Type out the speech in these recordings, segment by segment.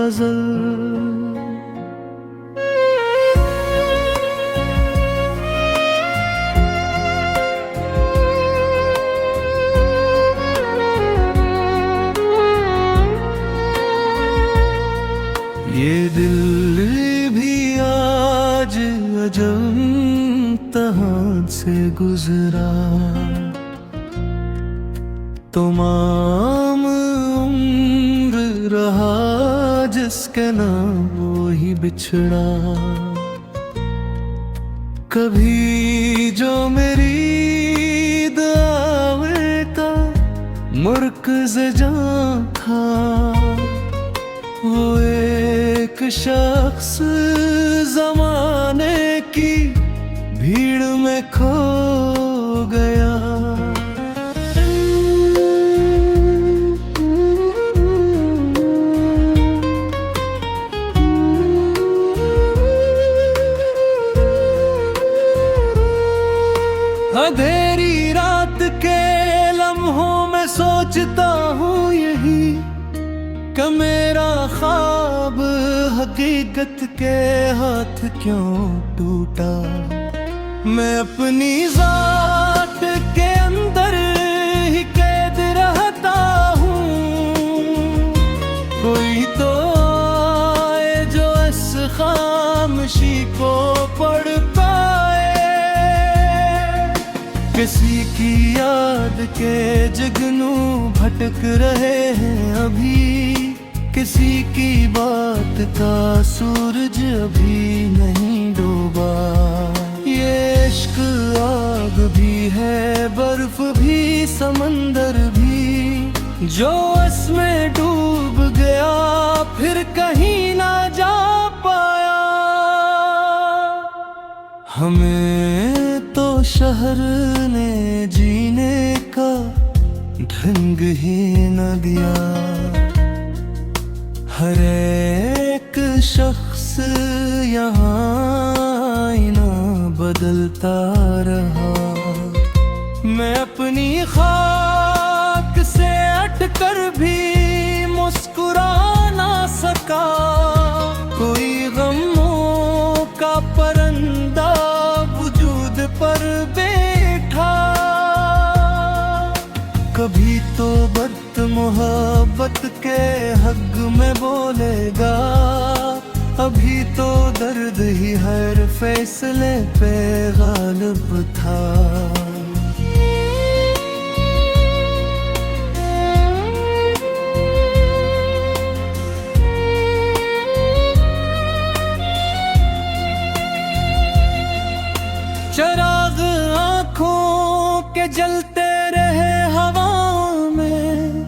गजल। ये दिल भी आज अजब तहाँ से गुजरा, तमाम उम्र रहा जिसके नाम वो ही बिछड़ा। कभी जो मेरी दावे का मरकज़ जान था, वो एक शख्स ज़माने की भीड़ में खो गया। अंधेरी रात के लम्हों में सोचता हूँ यही कि मेरा ख्वाब हकीकत के हाथ क्यों टूटा। मैं अपनी ज़ात के अंदर ही कैद रहता हूँ, कोई तो आए जो इस खामोशी को पढ़ पाए। किसी की याद के जुगनू भटक रहे हैं अभी, किसी की बात का सूरज अभी नहीं डूबा। ये इश्क आग भी है, बर्फ भी, समंदर भी, जो इसमें डूब गया फिर कहीं ना जा पाया। हमें तो शहर ने जीने का ढंग ही न दिया, हर एक शख्स यहाँ आईना बदलता रहा। मैं अपनी खाक से हटकर भी मुस्कुरा ना सका, कोई गमों का परिंदा वजूद पर बैठा। कभी तो बद मोहब्बत के हक में बोलेगा, अभी तो दर्द ही हर फैसले पे गालिब था। चिराग आँखों के जलते रहे हवा में,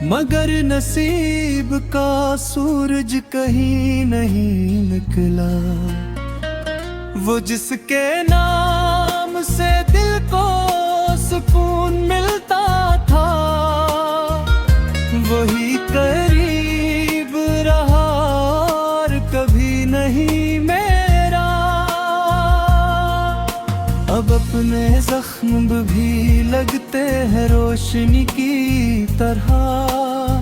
मगर नसीब का सूरज कहीं नहीं निकला। वो जिसके नाम से दिल को सुकून मिलता था, वही करीब रहा और कभी नहीं मेरा। अब अपने जख्म भी लगते हैं रोशनी की तरह,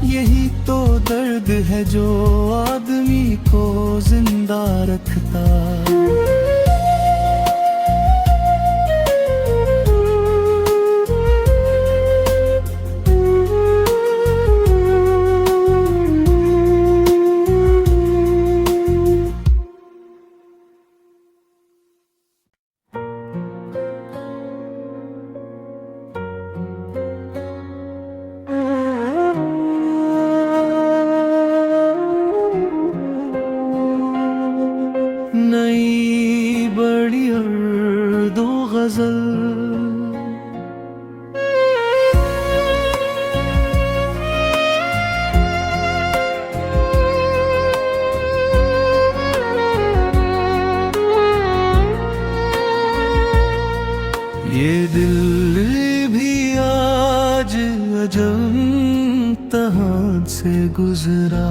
यही तो दर्द है जो आदमी को जिंदा रखता। नई बड़ी उर्दू गजल। ये दिल भी आज अजब तहाँ से गुजरा,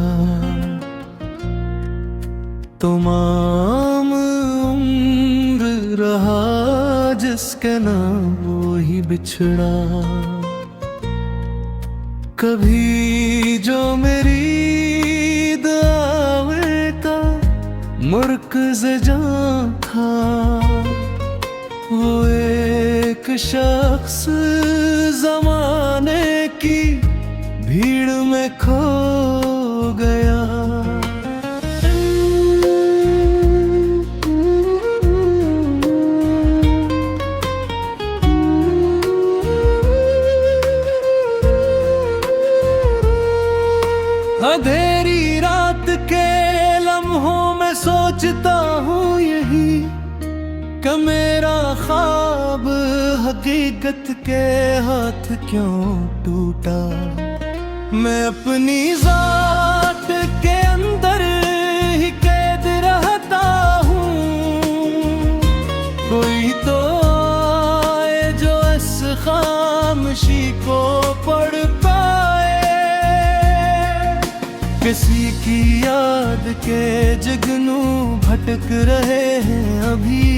तमाम उम्र रहा जिसके नाम वो ही बिछड़ा। कभी जो मेरी मुर्कज़ जां था वो एक शख्स, ज़माने की भीड़ में खो गया। अंधेरी रात के लम्हों में सोचता हूँ यही कि मेरा ख्वाब हकीकत के हाथ क्यों टूटा। मैं अपनी ज़ात के अंदर ही कैद रहता हूँ, कोई तो आए जो इस खामोशी को पढ़ पाए। किसी की याद के जुगनू भटक रहे हैं अभी,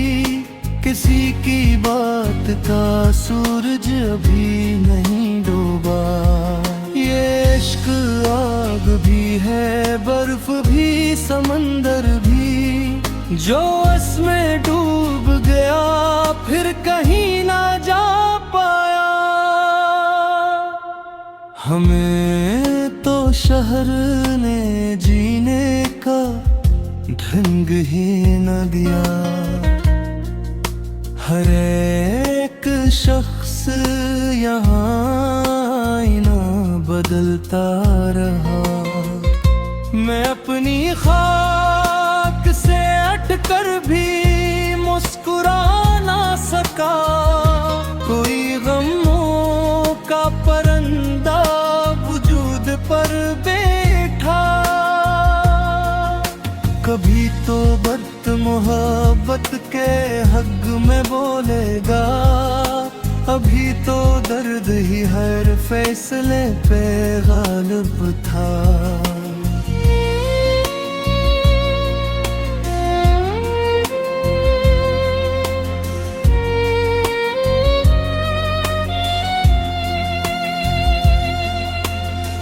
किसी की बात का सूरज अभी नहीं डूबा। ये इश्क आग भी है, बर्फ भी, समंदर भी, जो इसमें डूब गया फिर कहीं ना जा पाया। हमें तो शहर ने जीने का ढंग ही न दिया। हर एक शख्स यहाँ आईना बदलता रहा। मैं अपनी खाक से अटकर भी मुस्कुरा ना सका। कोई गमों का परिंदा वजूद पर बैठा। कभी तो बद मोहब्बत के हक में बोलेगा, अभी तो दर्द ही हर फैसले पे गालिब था।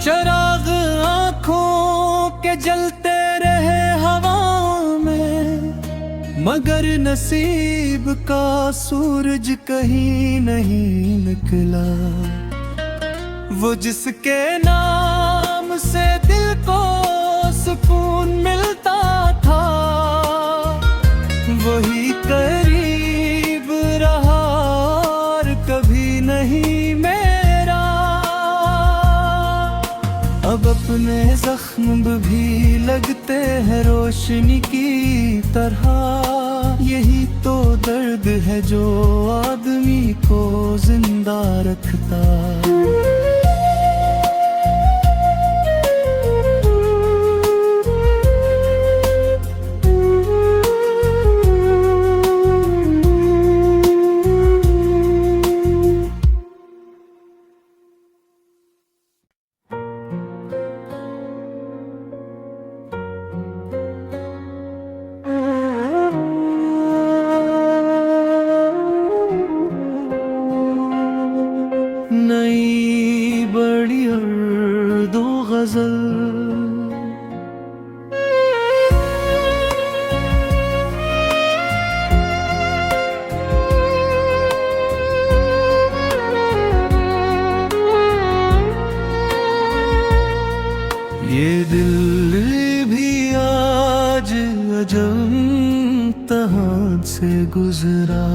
चिराग आँखों के जलते रहे हवा में, मगर नसीब का सूरज कहीं नहीं निकला। वो जिसके नाम से दिल को सुकून मिलता था, वही करीब रहा और कभी नहीं मेरा। अब अपने जख्म भी लगते हैं रोशनी की तरह। यही तो दर्द है जो आदमी को जिंदा रखता। नई बड़ी उर्दू गजल, ये दिल भी आज अजब से गुजरा।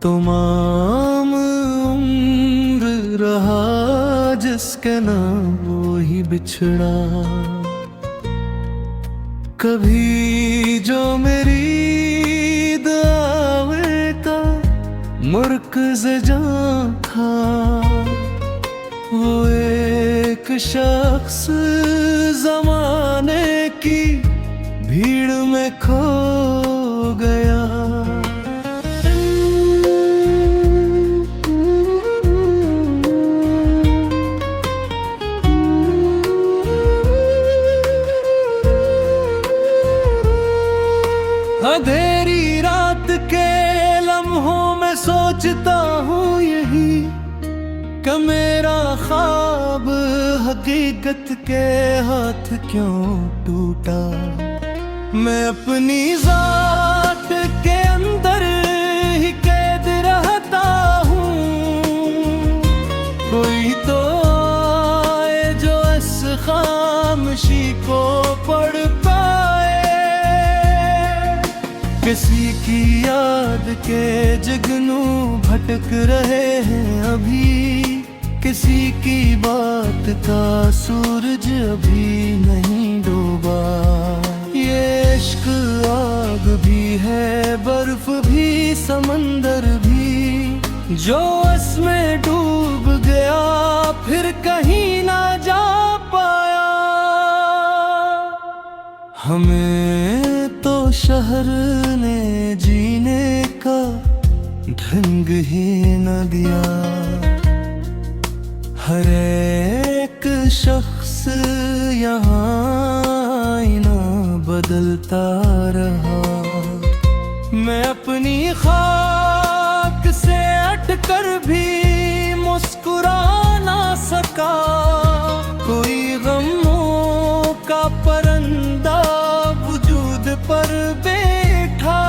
तमाम उम्र रहा जिसके नाम वो ही बिछड़ा। कभी जो मेरी दावे का मुर्कज़ जां था, वो एक शख्स ज़माने की भीड़ में खो गया। अंधेरी रात के लम्हों में सोचता हूँ यही कि मेरा ख्वाब हकीकत के हाथ क्यों टूटा। मैं अपनी जात के अंदर ही कैद रहता हूँ, कोई तो आए जो इस खामोशी को पढ़ पाए। किसी की याद के जुगनू भटक रहे हैं अभी, किसी की बात का सूरज अभी नहीं डूबा। ये इश्क आग भी है, बर्फ भी, समंदर भी, जो इसमें डूब गया फिर कहीं ना जा पाया। हमें तो शहर ने जीने का ढंग ही न दिया। हर एक शख्स यहाँ आईना बदलता रहा। मैं अपनी खाक से अटकर भी मुस्कुरा ना सका। कोई गमों का परिंदा वजूद पर बैठा।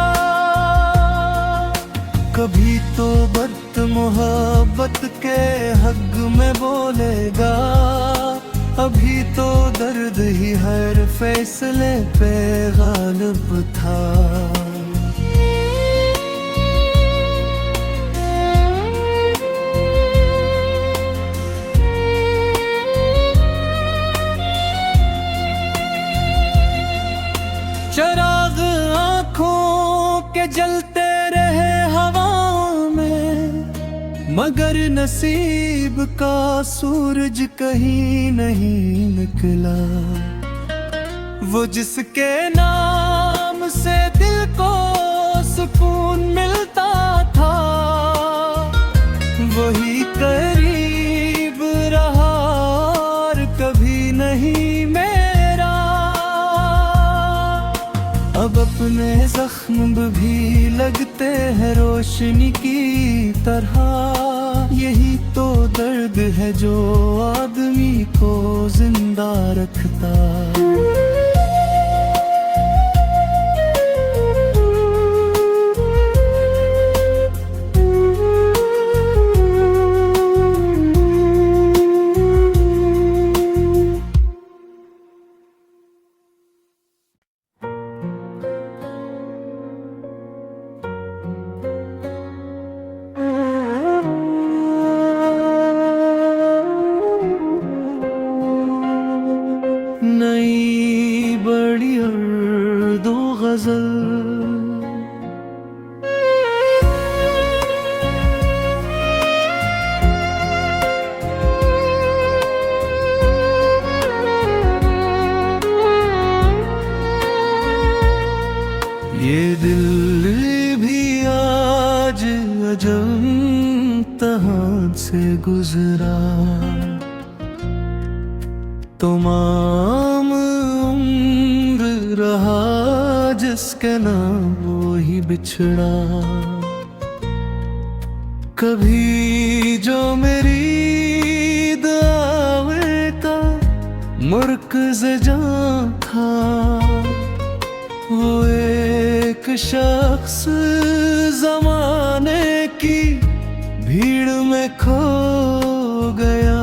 कभी तो बद मोहब्बत के हक में बोलेगा, अभी तो दर्द ही हर फैसले पे गालिब था। चिराग आँखों के जलते रहे हवाओं में, मगर नसीब का सूरज कहीं नहीं निकला। वो जिसके नाम से दिल को सुकून मिलता था, वही करीब रहा और कभी नहीं मेरा। अब अपने जख्म भी लगते हैं रोशनी की तरह। यही तो दर्द है जो आदमी को जिंदा रखता। नई बड़ी उर्दू गजल, ये दिल भी आज अजब तहाँ से गुजरा। तमाम उम्र रहा जिसके नाम वो ही बिछड़ा। कभी जो मेरी दावे का मरकज़ जां था, वो एक शख्स ज़माने की भीड़ में खो गया।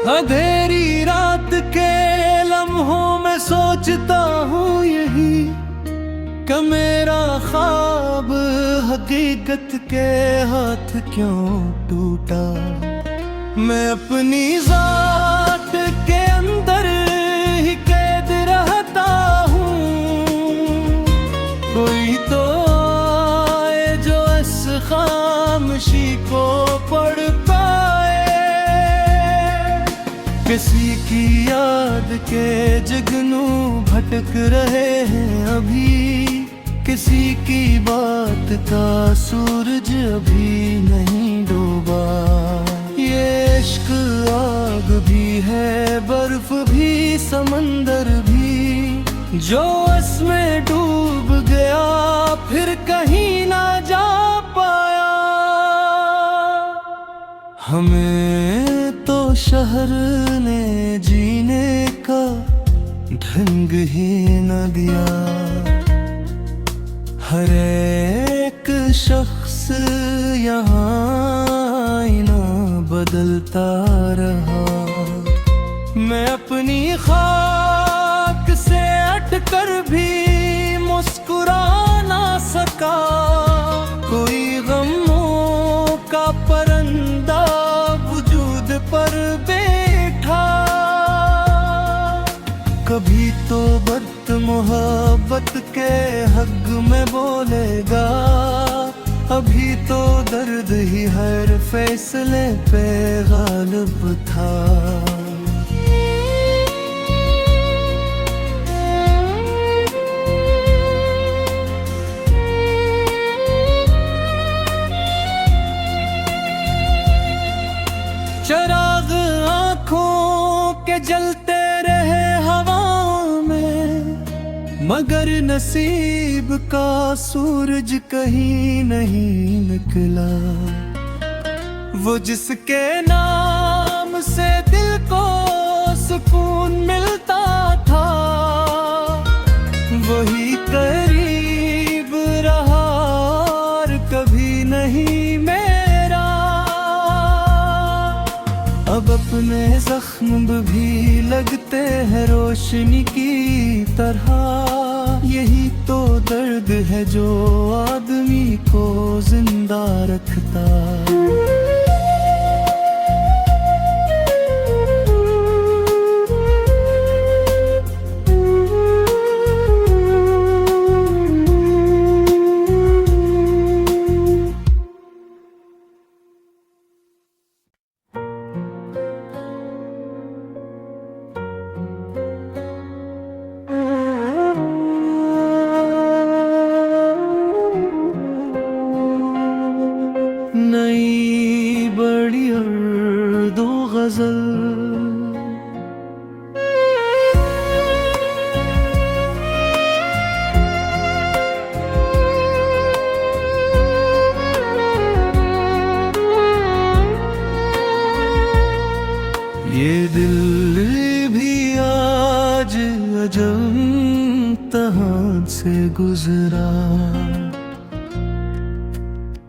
अंधेरी रात के लम्हों में सोचता हूँ यही, कि मेरा ख्वाब हकीकत के हाथ क्यों टूटा। मैं अपनी जात के अंदर ही कैद रहता हूँ, कोई तो आए जो इस खामोशी को पढ़ पाए। किसी की याद के जुगनू भटक रहे हैं अभी, किसी की बात का सूरज अभी नहीं डूबा। ये इश्क आग भी है, बर्फ भी, समंदर भी जो इसमें डूब गया फिर कहीं ना जा पाया। हमें तो शहर ने जीने का ढंग ही न दिया। हर एक शख्स यहाँ आईना बदलता रहा। मैं अपनी खाक से हटकर भी मुस्कुरा ना सका। कोई गमों का परिंदा वजूद पर बैठा। कभी तो बद मोहब्बत के हक में बोलेगा, अभी तो दर्द ही हर फैसले पे गालिब था। चराग आँखों के जलते रहे हवाओं में, मगर नसीब का सूरज कहीं नहीं निकला। वो जिसके नाम से दिल को सुकून मिलता था, वही करीब रहा और कभी नहीं मेरा। अब अपने जख्म भी लगते हैं रोशनी की तरह। यही तो दर्द है जो आदमी को जिंदा रखता। नई बड़ी उर्दू गजल, ये दिल भी आज अजब तहाँ से गुजरा।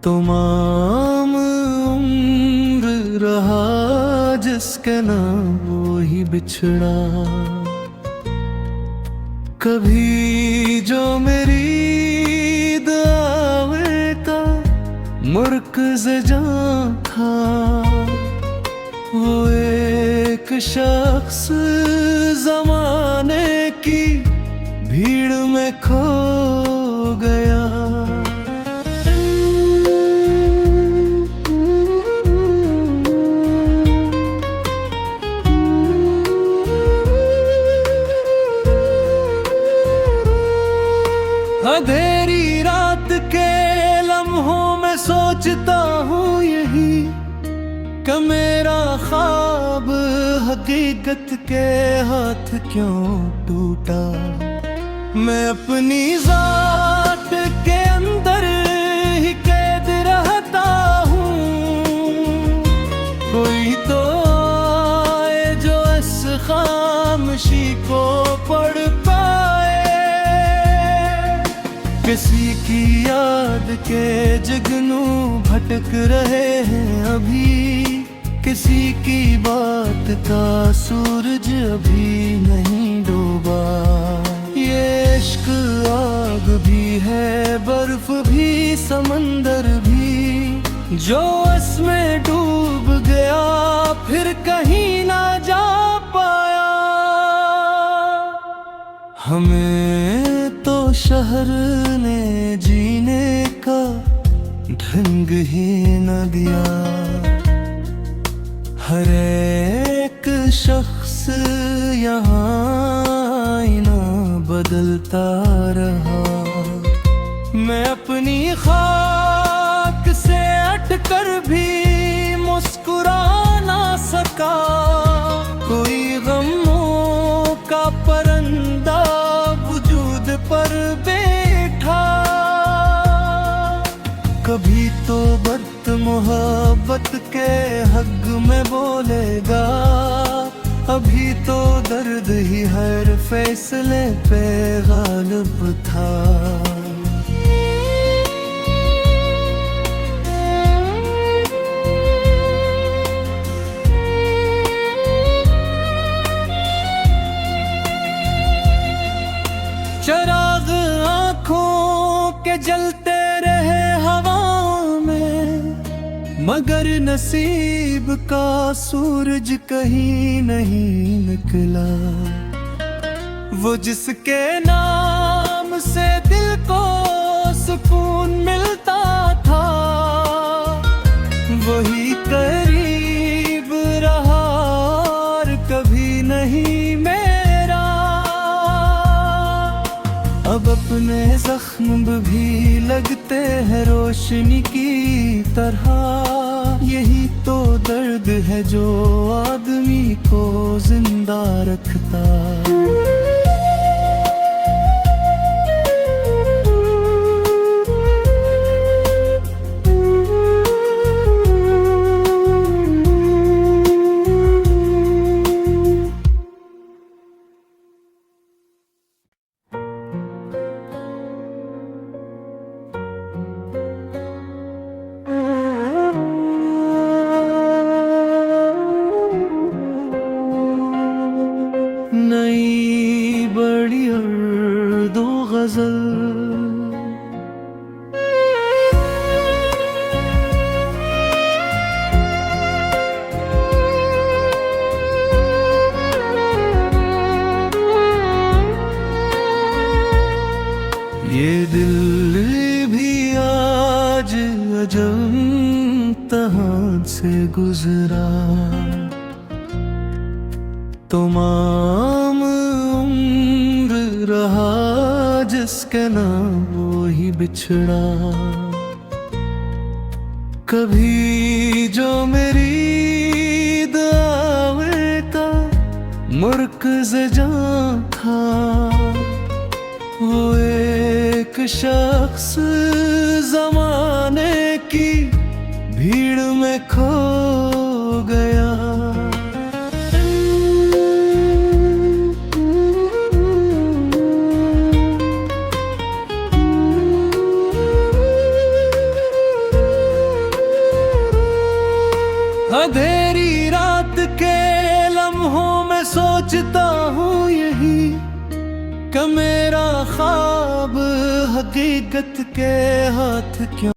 तमाम उम्र रहा जिसके नाम वो ही बिछड़ा। कभी जो मेरी दावे का मरकज़ जां था, वो एक शख्स ज़माने की भीड़ में खो गया। अंधेरी रात के लम्हों में सोचता हूँ यही कि मेरा ख्वाब हकीकत के हाथ क्यों टूटा। मैं अपनी ज़ात के अंदर ही कैद रहता हूँ। कोई तो आए जो इस खामोशी को पढ़ पाए। किसी की याद के जुगनू भटक रहे हैं अभी। किसी की बात का सूरज अभी नहीं डूबा। ये इश्क आग भी है, बर्फ भी, समंदर भी जो इसमें डूब गया फिर कहीं ना जा पाया। हमें तो शहर ने जीने का ढंग ही न दिया। हर एक शख्स यहाँ आईना बदलता रहा। मैं अपनी खाक से हटकर भी मुस्कुरा ना सका। कोई गमों का कभी तो बर्त मोहब्बत के हक में बोलेगा, अभी तो दर्द ही हर फैसले पे गालिब था। चराग आँखों के जलते रहे हवा में, मगर नसीब का सूरज कहीं नहीं निकला। वो जिसके नाम से दिल को सुकून मिलता था, वही करीब रहा और कभी नहीं मेरा। अब अपने जख्म भी लगते हैं रोशनी की तरह, यही तो दर्द है जो आदमी को जिंदा रखता। नई बड़ी उर्दू गजल, ये दिल भी आज अजब से गुजरा। तमाम उम्र रहा जिसके नाम वो ही बिछड़ा। कभी जो मेरी दावे का मुर्कज़ जान था, वो एक शख्स ज़माने की भीड़ में खो गया। अंधेरी रात के लम्हों में सोचता हूँ यही, कि मेरा ख्वाब हकीकत के हाथ क्यों